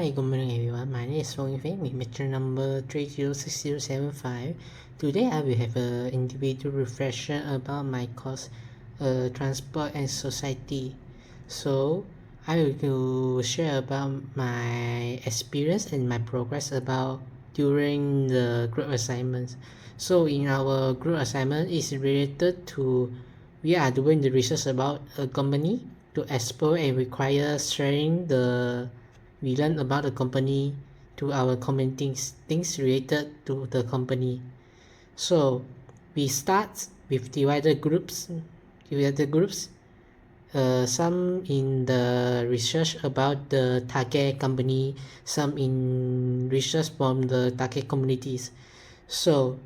Hi, good morning everyone. My name is Fong Yifeng with metric number 306075. Today I will have an individual reflection about my course, Transport and Society. So I will share about my experience and my progress about during the group assignments. So in our group assignment is related to we are doing the research about a company to explore and require sharing we learn about the company to our communities, things related to the company. So we start with divided groups. Some in the research about the target company, some in research from the target communities. So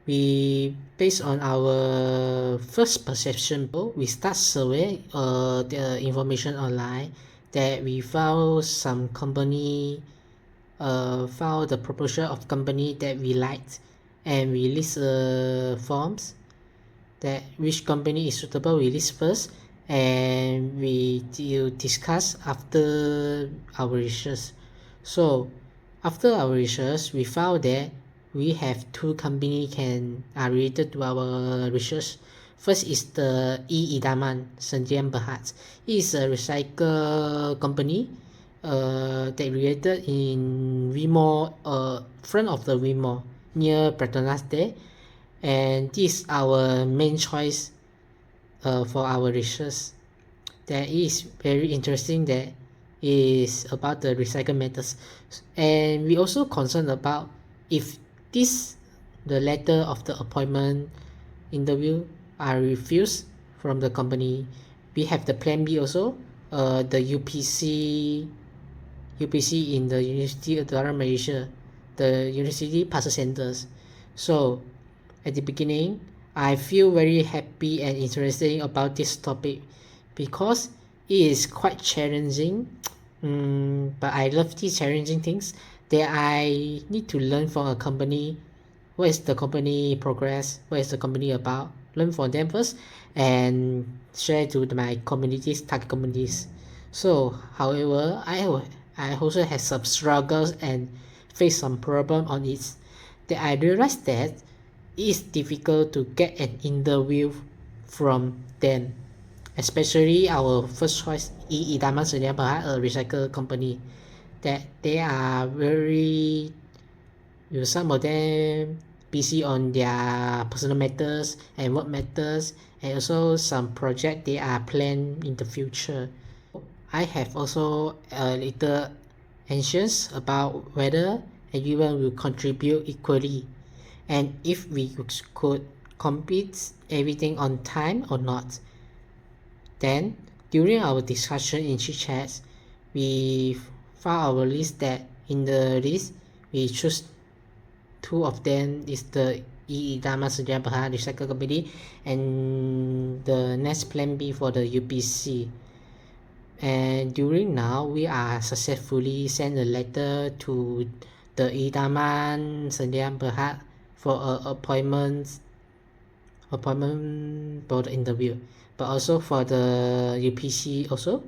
we based on our first perception, we start survey the information online that we found some company, found the proportion of company that we liked, and we list forms that which company is suitable. We list first, and we discuss after our research. So after our research, we found that we have two company are related to our research. First is the Idaman Sdn Bhd. It is a recycle company that related in Wimore, front of the Wimore near Petronas there, and this is our main choice for our research. That is very interesting, that is about the recycled metals, and we also concerned about if the letter of the appointment interview are refused from the company. We have the plan B also, the UPC in the University of Malaysia, the University Pasir Centers. So at the beginning, I feel very happy and interesting about this topic because it is quite challenging. But I love these challenging things that I need to learn from a company. What is the company progress? What is the company about? Learn from them first and share to my communities, target communities. So, however, I also have some struggles and face some problem on it. That I realized that it is difficult to get an interview from them, especially our first choice, Idaman Sdn Bhd, a recycle company, that they are very, some of them busy on their personal matters and work matters, and also some project they are planned in the future. I have also a little anxious about whether everyone will contribute equally, and if we could complete everything on time or not. Then during our discussion in chit chats, we found our list that in the list we choose two of them is the Idaman Sdn Bhd recycle company, and the next plan B for the UPC. And during now, we are successfully sent a letter to the Idaman Sdn Bhd for an appointment for the interview, but also for the UPC also.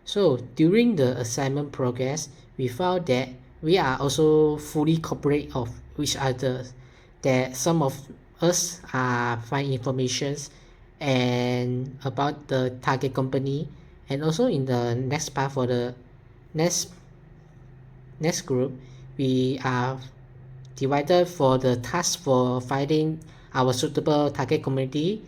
So during the assignment progress, we found that we are also fully cooperate of each other, that some of us are find informations and about the target company, and also in the next part for the next group, we are divided for the task for finding our suitable target community.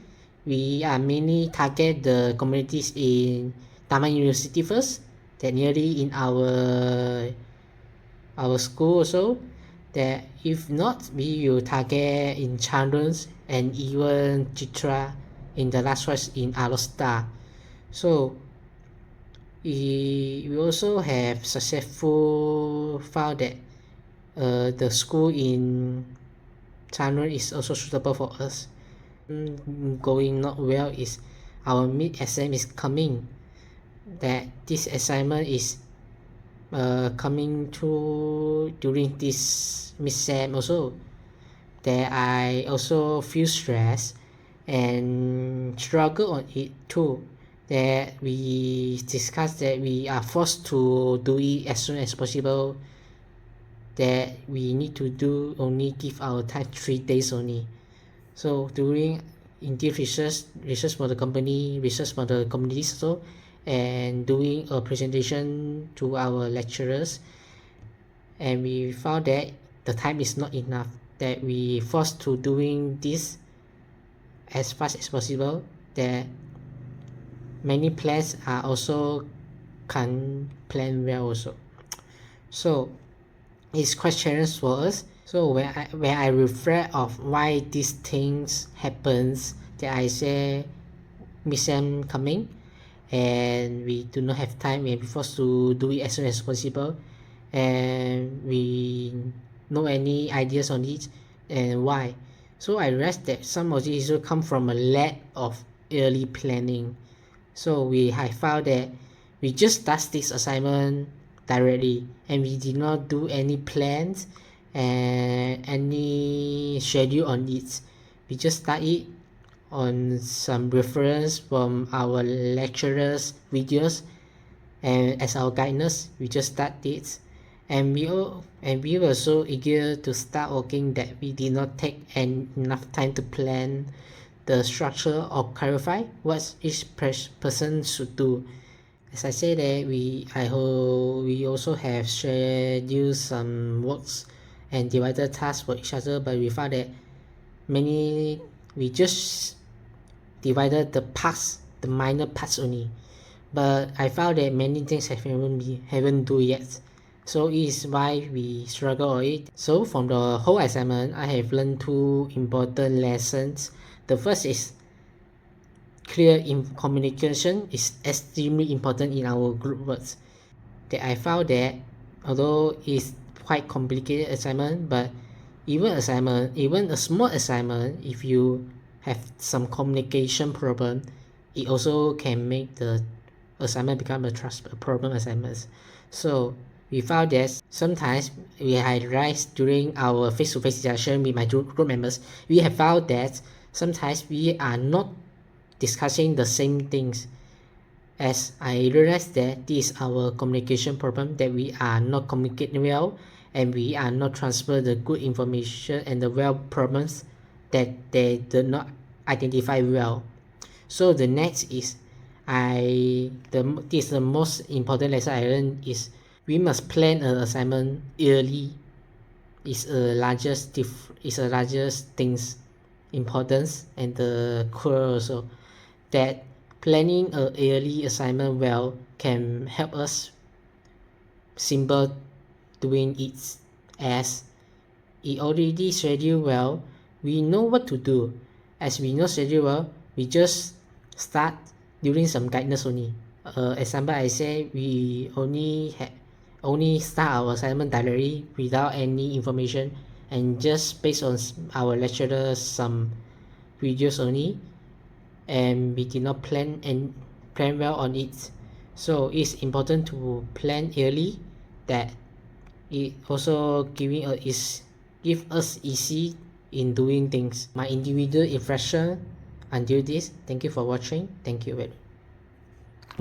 We are mainly target the communities in Taman University first, that nearly in our school also, that if not, we will target in Chandrons and even Chitra in the last choice in Alostar. So we also have successful found that the school in Chandron is also suitable for us. Going not well is our mid exam is coming, that this assignment is coming to during this mid-sem also, that I also feel stressed and struggle on it too, that we discussed that we are forced to do it as soon as possible, that we need to do only give our time 3 days only. So during in this research for the company, research for the communities also, and doing a presentation to our lecturers, and we found that the time is not enough, that we forced to doing this as fast as possible, that many plans are also can't plan well also. So it's quite challenging for us. So when I reflect of why these things happens, that I say exam coming and we do not have time and we forced to do it as soon as possible, and we no any ideas on it and why. So I realized that some of these issues come from a lack of early planning. So I found that we just start this assignment directly and we did not do any plans and any schedule on it. We just start it on some reference from our lecturers' videos, and as our guidance we just start it, and we were so eager to start working that we did not take enough time to plan the structure or clarify what each person should do. As I say that we also have scheduled some works and divided tasks for each other, but we found that we just divided the parts, the minor parts only. But I found that many things haven't do yet. So it is why we struggle on it. So from the whole assignment, I have learned 2 important lessons. The first is clear communication is extremely important in our group works. That I found that although it's quite complicated assignment, but even a small assignment, if you have some communication problem, it also can make the assignment become a problem assignment. So we found that sometimes we had realized during our face-to-face interaction with my group members, we have found that sometimes we are not discussing the same things. As I realized that this is our communication problem, that we are not communicating well and we are not transfer the good information and the well problems that they did not identify well. So the next is this is the most important lesson I learned is we must plan an assignment early. Is a largest things importance and the core also, that planning a early assignment well can help us simple doing it, as it already scheduled well, we know what to do. As we know schedule well, we just start during some guidance only. Example I say we only start our assignment directly without any information and just based on our lecturers some videos only, and we did not plan well on it. So it's important to plan early, that it also give us easy in doing things. My individual impression until this. Thank you for watching. Thank you very much.